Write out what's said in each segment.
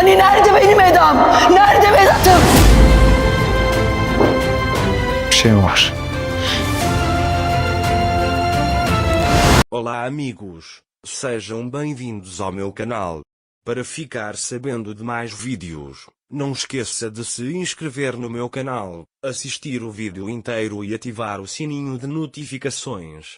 Hani nerede benim Eda'm? Nerede Vedat'ım? Bir şey var. Olá amigos, sejam bem-vindos ao meu canal. Para ficar sabendo de mais vídeos, não esqueça de se inscrever no meu canal, assistir o vídeo inteiro e ativar o sininho de notificações.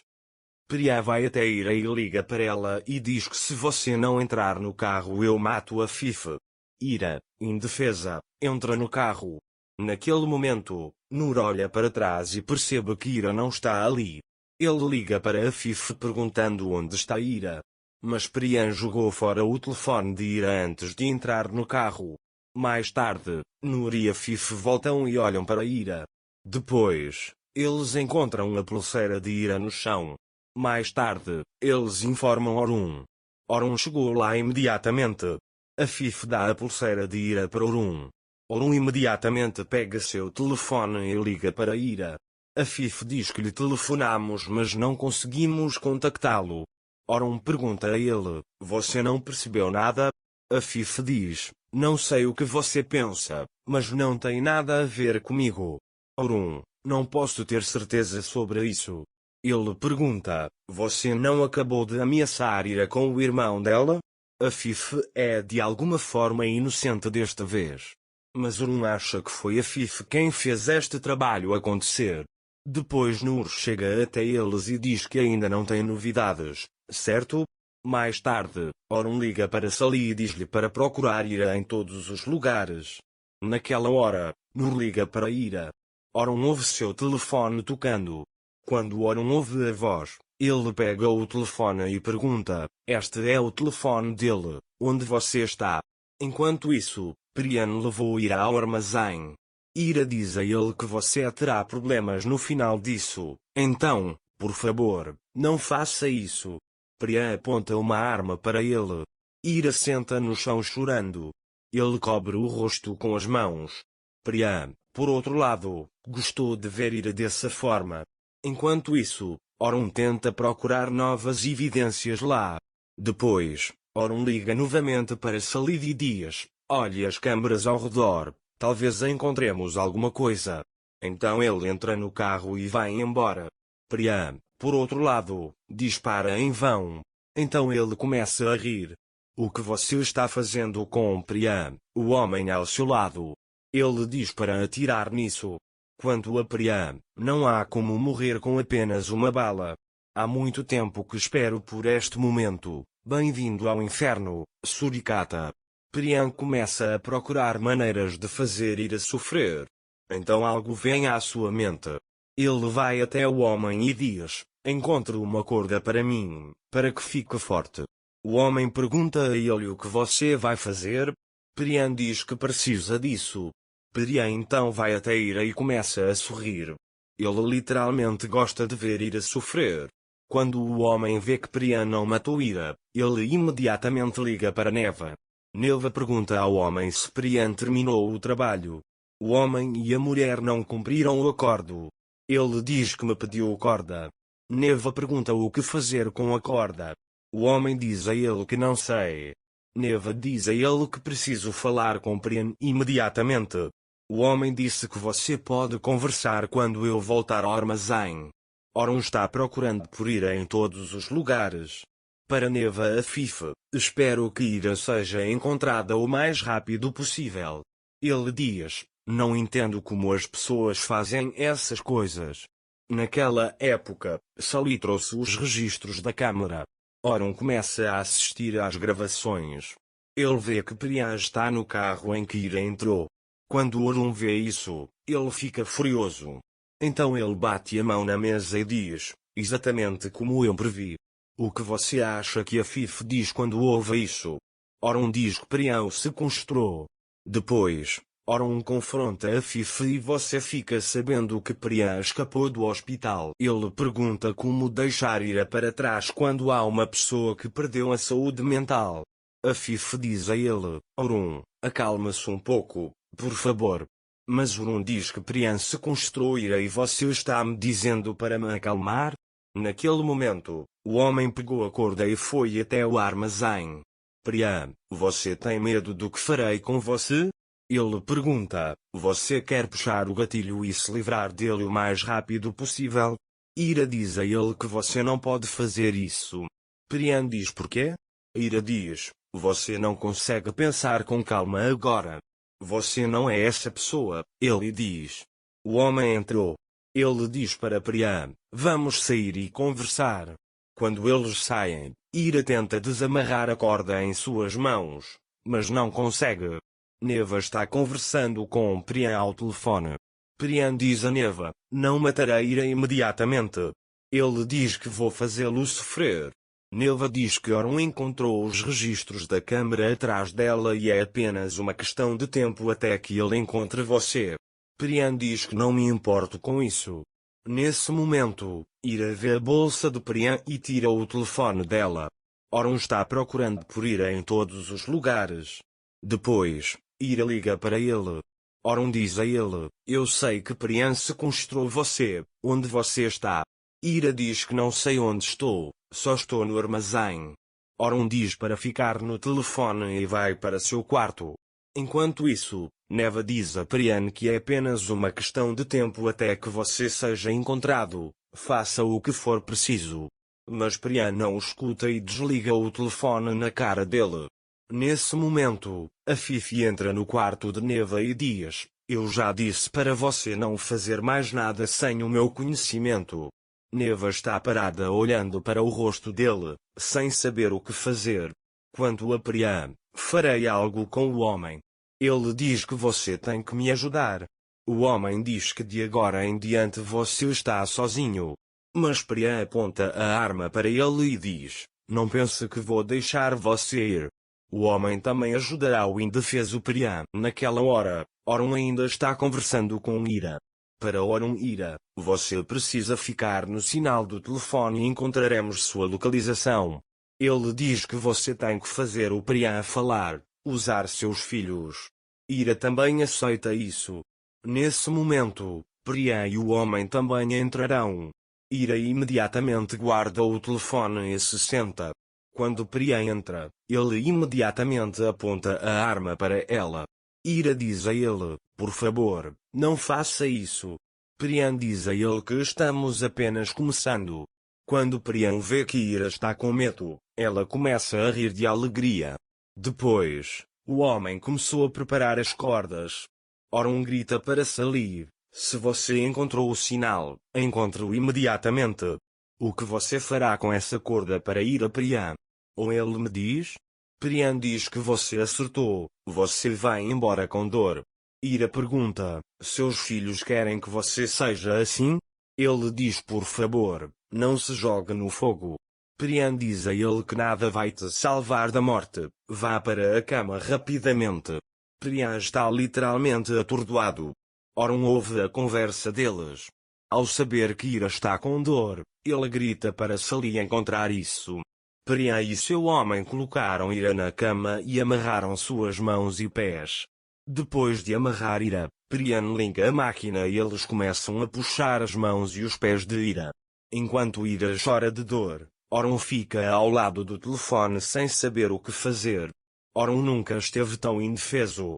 Priya vai até Ira e liga para ela e diz que se você não entrar no carro eu mato a Fife. Ira, indefesa, entra no carro. Naquele momento, Noor olha para trás e percebe que Ira não está ali. Ele liga para a Fife perguntando onde está Ira. Mas Priyan jogou fora o telefone de Ira antes de entrar no carro. Mais tarde, Noor e a Fife voltam e olham para Ira. Depois, eles encontram a pulseira de Ira no chão. Mais tarde, eles informam Orun. Orun chegou lá imediatamente. A Fife dá a pulseira de Ira para Orun. Orun imediatamente pega seu telefone e liga para Ira. A Fife diz que lhe telefonamos mas não conseguimos contactá-lo. Orun pergunta a ele, você não percebeu nada? A Fife diz, não sei o que você pensa, mas não tem nada a ver comigo. Orun, não posso ter certeza sobre isso. Ele pergunta, você não acabou de ameaçar Ira com o irmão dela? A Fife é de alguma forma inocente desta vez. Mas Orun acha que foi a Fife quem fez este trabalho acontecer. Depois Noor chega até eles e diz que ainda não tem novidades, certo? Mais tarde, Orun liga para Sally e diz-lhe para procurar Ira em todos os lugares. Naquela hora, Noor liga para Ira. Orun ouve seu telefone tocando. Quando Orun ouve a voz, ele pega o telefone e pergunta, este é o telefone dele, onde você está? Enquanto isso, Priyan levou Ira ao armazém. Ira diz a ele que você terá problemas no final disso, então, por favor, não faça isso. Priyan aponta uma arma para ele. Ira senta no chão chorando. Ele cobre o rosto com as mãos. Priyan, por outro lado, gostou de ver Ira dessa forma. Enquanto isso, Orun tenta procurar novas evidências lá. Depois, Orun liga novamente para Sally e diz, olhe as câmeras ao redor. Talvez encontremos alguma coisa. Então ele entra no carro e vai embora. Priyan, por outro lado, dispara em vão. Então ele começa a rir. O que você está fazendo com Priyan, o homem ao seu lado? Ele diz para atirar nisso. Quanto a Priyan, não há como morrer com apenas uma bala. Há muito tempo que espero por este momento. Bem-vindo ao inferno, Surikata. Priyan começa a procurar maneiras de fazer Ira sofrer. Então algo vem à sua mente. Ele vai até o homem e diz, encontre uma corda para mim, para que fique forte. O homem pergunta a ele o que você vai fazer. Priyan diz que precisa disso. Priyan então vai até Ira e começa a sorrir. Ele literalmente gosta de ver Ira sofrer. Quando o homem vê que Priyan não matou Ira, ele imediatamente liga para Neva. Neva pergunta ao homem se Priyan terminou o trabalho. O homem e a mulher não cumpriram o acordo. Ele diz que me pediu corda. Neva pergunta o que fazer com a corda. O homem diz a ele que não sei. Neva diz a ele que preciso falar com Priyan imediatamente. O homem disse que você pode conversar quando eu voltar ao armazém. Orun está procurando por Ira em todos os lugares. Para Neva a Fife, espero que Ira seja encontrada o mais rápido possível. Ele diz, não entendo como as pessoas fazem essas coisas. Naquela época, Sally trouxe os registros da câmara. Orun começa a assistir às gravações. Ele vê que Priyan está no carro em que Ira entrou. Quando Orun vê isso, ele fica furioso. Então ele bate a mão na mesa e diz, exatamente como eu previ. O que você acha que a Fife diz quando ouve isso? Orun diz que Priyan o sequestrou. Depois, Orun confronta a Fife e você fica sabendo que Priyan escapou do hospital. Ele pergunta como deixar Ira para trás quando há uma pessoa que perdeu a saúde mental. A Fife diz a ele, Orun, acalma-se um pouco, por favor. Mas Orun diz que Priyan sequestrou Ira e você está me dizendo para me acalmar? Naquele momento, o homem pegou a corda e foi até o armazém. Priam, você tem medo do que farei com você? Ele pergunta, você quer puxar o gatilho e se livrar dele o mais rápido possível? Ira diz a ele que você não pode fazer isso. Priam diz porquê? Ira diz, você não consegue pensar com calma agora. Você não é essa pessoa, ele diz. O homem entrou. Ele diz para Priam, vamos sair e conversar. Quando eles saem, Ira tenta desamarrar a corda em suas mãos, mas não consegue. Neva está conversando com Priam ao telefone. Priam diz a Neva, não matarei Ira imediatamente. Ele diz que vou fazê-lo sofrer. Neva diz que Orun encontrou os registros da câmara atrás dela e é apenas uma questão de tempo até que ele encontre você. Priam diz que não me importo com isso. Nesse momento, Ira vê a bolsa de Priam e tira o telefone dela. Orun está procurando por Ira em todos os lugares. Depois, Ira liga para ele. Orun diz a ele, eu sei que Priam sequestrou você, onde você está? Ira diz que não sei onde estou, só estou no armazém. Orun diz para ficar no telefone e vai para seu quarto. Enquanto isso, Neva diz a Priam que é apenas uma questão de tempo até que você seja encontrado, faça o que for preciso. Mas Priam não escuta e desliga o telefone na cara dele. Nesse momento, a Fifi entra no quarto de Neva e diz, eu já disse para você não fazer mais nada sem o meu conhecimento. Neva está parada olhando para o rosto dele, sem saber o que fazer. Quanto a Priam, farei algo com o homem. Ele diz que você tem que me ajudar. O homem diz que de agora em diante você está sozinho. Mas Priam aponta a arma para ele e diz, não pense que vou deixar você ir. O homem também ajudará o indefeso Priam. Naquela hora, Orun ainda está conversando com Ira. Para Orun Ira, você precisa ficar no sinal do telefone e encontraremos sua localização. Ele diz que você tem que fazer o Priam falar, usar seus filhos. Ira também aceita isso. Nesse momento, Priam e o homem também entrarão. Ira imediatamente guarda o telefone e se senta. Quando Priam entra, ele imediatamente aponta a arma para ela. Ira diz a ele, por favor, não faça isso. Priam diz a ele que estamos apenas começando. Quando Priam vê que Ira está com medo, ela começa a rir de alegria. Depois, o homem começou a preparar as cordas. Orun grita para salir, se você encontrou o sinal, encontre-o imediatamente. O que você fará com essa corda para ir a Priam? Ou ele me diz? Priam diz que você acertou, você vai embora com dor. Ira pergunta, seus filhos querem que você seja assim? Ele diz por favor, não se jogue no fogo. Priam diz a ele que nada vai te salvar da morte, vá para a cama rapidamente. Priam está literalmente atordoado. Orun ouve a conversa deles. Ao saber que Ira está com dor, ele grita para Sally encontrar isso. Priam e seu homem colocaram Ira na cama e amarraram suas mãos e pés. Depois de amarrar Ira, Priam liga a máquina e eles começam a puxar as mãos e os pés de Ira. Enquanto Ira chora de dor, Orun fica ao lado do telefone sem saber o que fazer. Orun nunca esteve tão indefeso.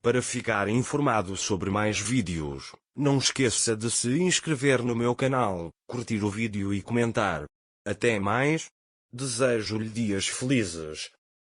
Para ficar informado sobre mais vídeos, não esqueça de se inscrever no meu canal, curtir o vídeo e comentar. Até mais. Desejo-lhe dias felizes.